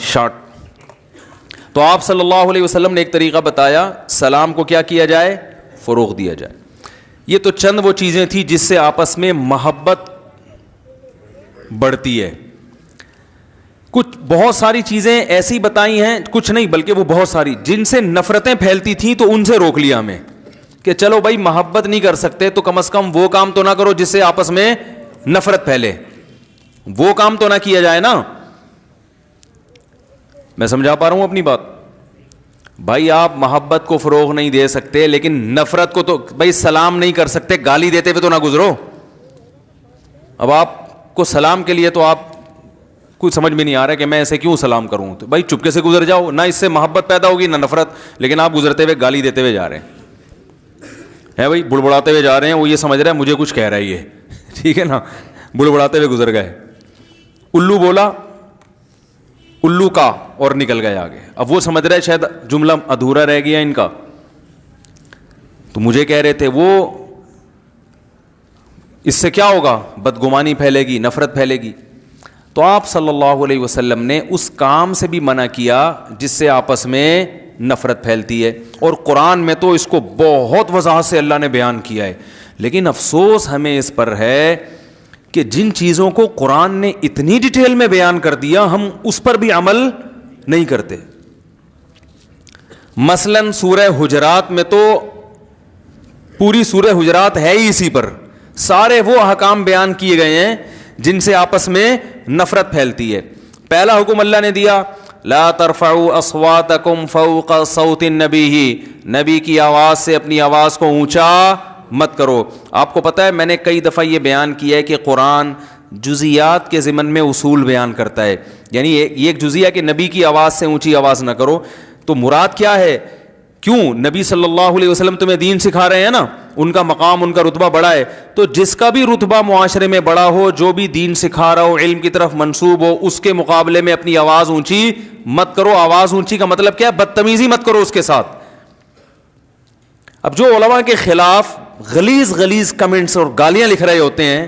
Short. تو آپ صلی اللہ علیہ وسلم نے ایک طریقہ بتایا سلام کو کیا کیا جائے, فروغ دیا جائے. یہ تو چند وہ چیزیں تھیں جس سے آپس میں محبت بڑھتی ہے. کچھ بہت ساری چیزیں ایسی بتائی ہیں, کچھ نہیں بلکہ وہ بہت ساری, جن سے نفرتیں پھیلتی تھیں تو ان سے روک لیا ہمیں کہ چلو بھائی محبت نہیں کر سکتے تو کم از کم وہ کام تو نہ کرو جس سے آپس میں نفرت پھیلے, وہ کام تو نہ کیا جائے نا. میں سمجھا پا رہا ہوں اپنی بات؟ بھائی آپ محبت کو فروغ نہیں دے سکتے لیکن نفرت کو تو, بھائی سلام نہیں کر سکتے, گالی دیتے ہوئے تو نہ گزرو. اب آپ کو سلام کے لیے تو آپ کچھ سمجھ میں نہیں آ رہا کہ میں ایسے کیوں سلام کروں, تو بھائی چپکے سے گزر جاؤ, نہ اس سے محبت پیدا ہوگی نہ نفرت. لیکن آپ گزرتے ہوئے گالی دیتے ہوئے جا رہے ہیں بھائی, بڑبڑاتے ہوئے جا رہے ہیں, وہ یہ سمجھ رہا ہے مجھے کچھ کہہ رہا ہے یہ, ٹھیک ہے نا, بڑبڑاتے ہوئے گزر گئے, الو بولا الو کا اور نکل گئے آگے. اب وہ سمجھ رہا ہے شاید جملہ ادھورا رہ گیا ان کا, تو مجھے کہہ رہے تھے وہ, اس سے کیا ہوگا, بدگمانی پھیلے گی, نفرت پھیلے گی. تو آپ صلی اللہ علیہ وسلم نے اس کام سے بھی منع کیا جس سے آپس میں نفرت پھیلتی ہے, اور قرآن میں تو اس کو بہت وضاحت سے اللہ نے بیان کیا ہے. لیکن افسوس ہمیں اس پر ہے کہ جن چیزوں کو قرآن نے اتنی ڈیٹیل میں بیان کر دیا ہم اس پر بھی عمل نہیں کرتے. مثلا سورہ حجرات میں تو پوری سورہ حجرات ہے ہی اسی پر, سارے وہ احکام بیان کیے گئے ہیں جن سے آپس میں نفرت پھیلتی ہے. پہلا حکم اللہ نے دیا, لا ترفعوا اصواتکم فوق صوت النبی, نبی کی آواز سے اپنی آواز کو اونچا مت کرو. آپ کو پتہ ہے میں نے کئی دفعہ یہ بیان کیا ہے کہ قرآن جزیات کے ضمن میں اصول بیان کرتا ہے. یعنی یہ ایک جزیہ کہ نبی کی آواز سے اونچی آواز نہ کرو, تو مراد کیا ہے, کیوں نبی صلی اللہ علیہ وسلم تمہیں دین سکھا رہے ہیں نا, ان کا مقام ان کا رتبہ بڑا ہے, تو جس کا بھی رتبہ معاشرے میں بڑا ہو, جو بھی دین سکھا رہا ہو, علم کی طرف منسوب ہو, اس کے مقابلے میں اپنی آواز اونچی مت کرو. آواز اونچی کا مطلب کیا ہے, بدتمیزی مت کرو اس کے ساتھ. اب جو علماء کے خلاف غلیظ کمنٹس اور گالیاں لکھ رہے ہوتے ہیں,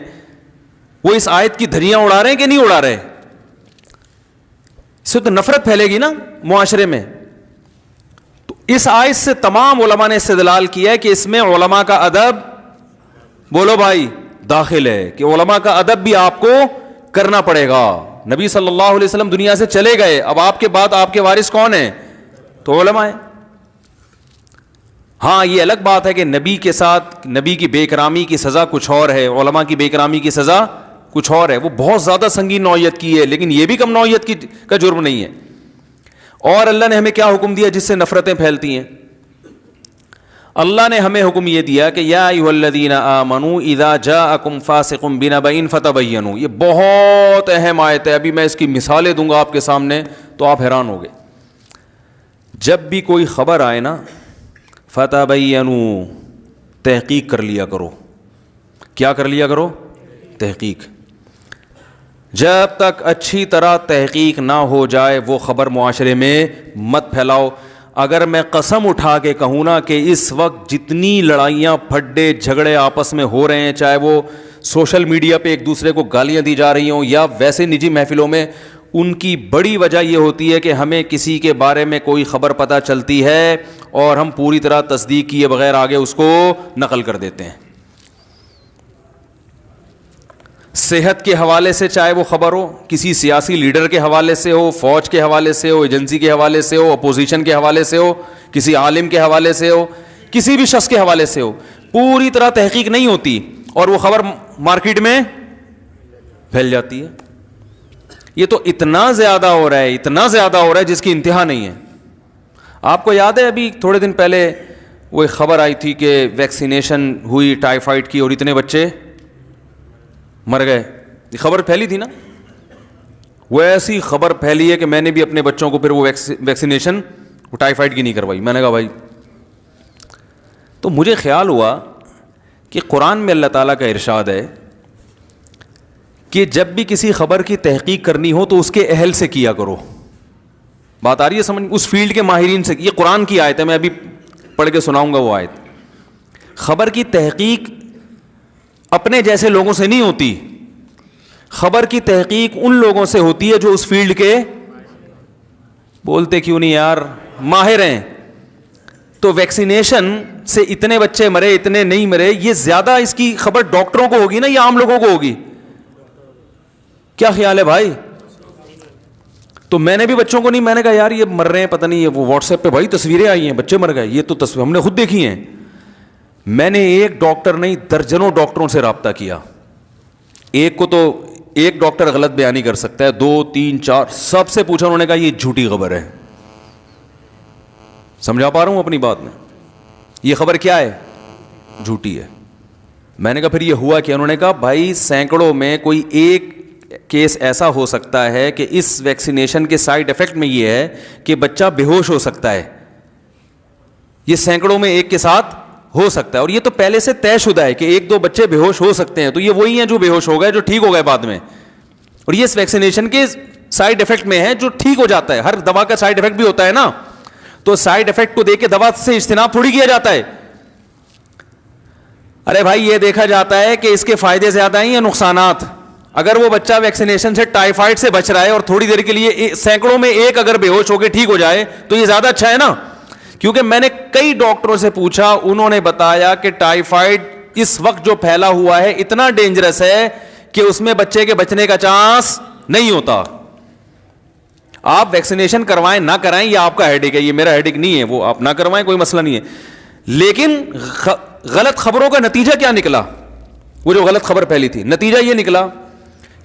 وہ اس آیت کی دھریاں اڑا رہے ہیں کہ نہیں اڑا رہے؟ اس سے تو نفرت پھیلے گی نا معاشرے میں. تو اس آیت سے تمام علماء نے استدلال کیا ہے کہ اس میں علماء کا ادب, بولو بھائی, داخل ہے, کہ علماء کا ادب بھی آپ کو کرنا پڑے گا. نبی صلی اللہ علیہ وسلم دنیا سے چلے گئے, اب آپ کے بعد آپ کے وارث کون ہیں؟ تو علماء ہیں. ہاں یہ الگ بات ہے کہ نبی کے ساتھ نبی کی بے اکرامی کی سزا کچھ اور ہے, علماء کی بے اکرامی کی سزا کچھ اور ہے, وہ بہت زیادہ سنگین نوعیت کی ہے, لیکن یہ بھی کم نوعیت کا جرم نہیں ہے. اور اللہ نے ہمیں کیا حکم دیا جس سے نفرتیں پھیلتی ہیں؟ اللہ نے ہمیں حکم یہ دیا کہ یا ایھا الذین آمنوا اذا جاءکم فاسق بنبأ فتبینوا. یہ بہت اہم آیت ہے, ابھی میں اس کی مثالیں دوں گا آپ کے سامنے تو آپ حیران ہوگے. جب بھی کوئی خبر آئے نا, فتبینوا, تحقیق کر لیا کرو. کیا کر لیا کرو؟ تحقیق. جب تک اچھی طرح تحقیق نہ ہو جائے وہ خبر معاشرے میں مت پھیلاؤ. اگر میں قسم اٹھا کے کہوں نا کہ اس وقت جتنی لڑائیاں پھڈے جھگڑے آپس میں ہو رہے ہیں, چاہے وہ سوشل میڈیا پہ ایک دوسرے کو گالیاں دی جا رہی ہوں یا ویسے نجی محفلوں میں, ان کی بڑی وجہ یہ ہوتی ہے کہ ہمیں کسی کے بارے میں کوئی خبر پتہ چلتی ہے اور ہم پوری طرح تصدیق کیے بغیر آگے اس کو نقل کر دیتے ہیں. صحت کے حوالے سے چاہے وہ خبر ہو, کسی سیاسی لیڈر کے حوالے سے ہو, فوج کے حوالے سے ہو, ایجنسی کے حوالے سے ہو, اپوزیشن کے حوالے سے ہو, کسی عالم کے حوالے سے ہو, کسی بھی شخص کے حوالے سے ہو, پوری طرح تحقیق نہیں ہوتی اور وہ خبر مارکیٹ میں پھیل جاتی ہے. یہ تو اتنا زیادہ ہو رہا ہے, اتنا زیادہ ہو رہا ہے جس کی انتہا نہیں ہے. آپ کو یاد ہے ابھی تھوڑے دن پہلے وہ ایک خبر آئی تھی کہ ویکسینیشن ہوئی ٹائیفائڈ کی اور اتنے بچے مر گئے. یہ خبر پھیلی تھی نا, وہ ایسی خبر پھیلی ہے کہ میں نے بھی اپنے بچوں کو پھر وہ ویکسینیشن ٹائیفائڈ کی نہیں کروائی. میں نے کہا بھائی, تو مجھے خیال ہوا کہ قرآن میں اللہ تعالیٰ کا ارشاد ہے کہ جب بھی کسی خبر کی تحقیق کرنی ہو تو اس کے اہل سے کیا کرو. بات آ رہی ہے سمجھ؟ اس فیلڈ کے ماہرین سے. یہ قرآن کی آیت ہے, میں ابھی پڑھ کے سناؤں گا وہ آیت. خبر کی تحقیق اپنے جیسے لوگوں سے نہیں ہوتی, خبر کی تحقیق ان لوگوں سے ہوتی ہے جو اس فیلڈ کے بولتے کیوں نہیں یار, ماہر ہیں. تو ویکسینیشن سے اتنے بچے مرے, اتنے نہیں مرے, یہ زیادہ اس کی خبر ڈاکٹروں کو ہوگی نا یا عام لوگوں کو ہوگی؟ کیا خیال ہے بھائی؟ تو میں نے بھی بچوں کو نہیں, میں نے کہا یار یہ مر رہے ہیں پتہ نہیں, وہ واٹس ایپ پہ بھائی تصویریں آئی ہیں بچے مر گئے, یہ تو تصویر ہم نے خود دیکھی ہیں. میں نے ایک ڈاکٹر نہیں درجنوں ڈاکٹروں سے رابطہ کیا. ایک کو تو ایک ڈاکٹر غلط بیانی کر سکتا ہے, 2 3 4 سب سے پوچھا, انہوں نے کہا یہ جھوٹی خبر ہے. سمجھا پا رہا ہوں اپنی بات میں؟ یہ خبر کیا ہے؟ جھوٹی ہے. میں نے کہا پھر یہ ہوا کیا؟ انہوں نے کہا بھائی سینکڑوں میں کوئی ایک کیس ایسا ہو سکتا ہے کہ اس ویکسینیشن کے سائیڈ افیکٹ میں یہ ہے کہ بچہ بے ہوش ہو سکتا ہے. یہ سینکڑوں میں ایک کے ساتھ ہو سکتا ہے, اور یہ تو پہلے سے طے شدہ ہے کہ 1-2 بچے بے ہوش ہو سکتے ہیں. تو یہ وہی ہیں جو بے ہوش ہو گئے, جو ٹھیک ہو گئے بعد میں, اور یہ اس ویکسینیشن کے سائیڈ افیکٹ میں ہے جو ٹھیک ہو جاتا ہے. ہر دوا کا سائیڈ افیکٹ بھی ہوتا ہے نا, تو سائیڈ افیکٹ کو دیکھ کے دوا سے اجتناب تھوڑی کیا جاتا ہے. ارے بھائی یہ دیکھا جاتا ہے کہ اس کے فائدے زیادہ ہیں یا نقصانات. اگر وہ بچہ ویکسینیشن سے ٹائیفائڈ سے بچ رہا ہے اور تھوڑی دیر کے لیے سینکڑوں میں ایک اگر بے ہوش ہو کے ٹھیک ہو جائے تو یہ زیادہ اچھا ہے نا. کیونکہ میں نے کئی ڈاکٹروں سے پوچھا, انہوں نے بتایا کہ ٹائیفائڈ اس وقت جو پھیلا ہوا ہے اتنا ڈینجرس ہے کہ اس میں بچے کے بچنے کا چانس نہیں ہوتا. آپ ویکسینیشن کروائیں نہ کرائیں یہ آپ کا ہیڈک ہے, یہ میرا ہیڈک نہیں ہے, وہ آپ نہ کروائیں کوئی مسئلہ نہیں ہے. لیکن غلط خبروں کا نتیجہ کیا نکلا؟ وہ جو غلط خبر پھیلی تھی, نتیجہ یہ نکلا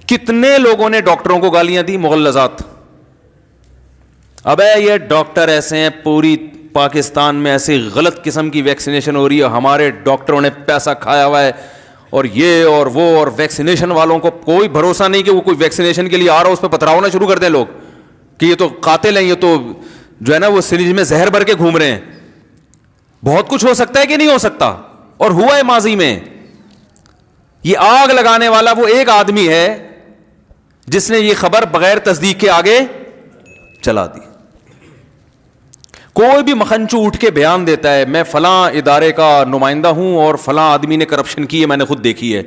کتنے لوگوں نے ڈاکٹروں کو گالیاں دی, مغلظات. ابے یہ ڈاکٹر ایسے ہیں, پوری پاکستان میں ایسی غلط قسم کی ویکسینیشن ہو رہی ہے, ہمارے ڈاکٹروں نے پیسہ کھایا ہوا ہے, اور یہ اور وہ, اور ویکسینیشن والوں کو کوئی بھروسہ نہیں کہ وہ کوئی ویکسینیشن کے لیے آ رہا ہو اس پہ پتھراؤنا شروع کر دیں لوگ کہ یہ تو قاتل ہیں, یہ تو جو ہے نا وہ سرنج میں زہر بھر کے گھوم رہے ہیں. بہت کچھ ہو سکتا ہے کہ نہیں ہو سکتا, اور ہوا ہے ماضی میں. یہ آگ لگانے والا وہ ایک آدمی ہے جس نے یہ خبر بغیر تصدیق کے آگے چلا دی. کوئی بھی مکھنچو اٹھ کے بیان دیتا ہے میں فلاں ادارے کا نمائندہ ہوں اور فلاں آدمی نے کرپشن کی ہے, میں نے خود دیکھی ہے.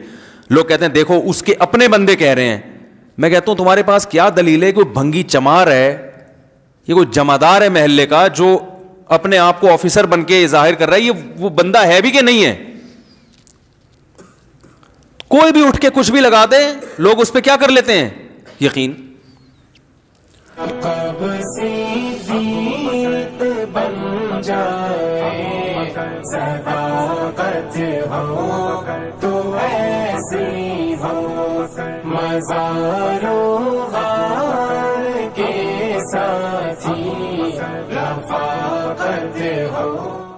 لوگ کہتے ہیں دیکھو اس کے اپنے بندے کہہ رہے ہیں. میں کہتا ہوں تمہارے پاس کیا دلیل ہے؟ کوئی بھنگی چمار ہے, یہ کوئی جمعدار ہے محلے کا جو اپنے آپ کو آفیسر بن کے ظاہر کر رہا ہے, یہ وہ بندہ ہے بھی کہ نہیں ہے؟ کوئی بھی اٹھ کے کچھ بھی لگا دے, لوگ اس پہ کیا کر لیتے ہیں؟ یقین. بن جائے صداقت ہو تو ایسی ہو, مزاروں غار کے ساتھی رفاقت ہو.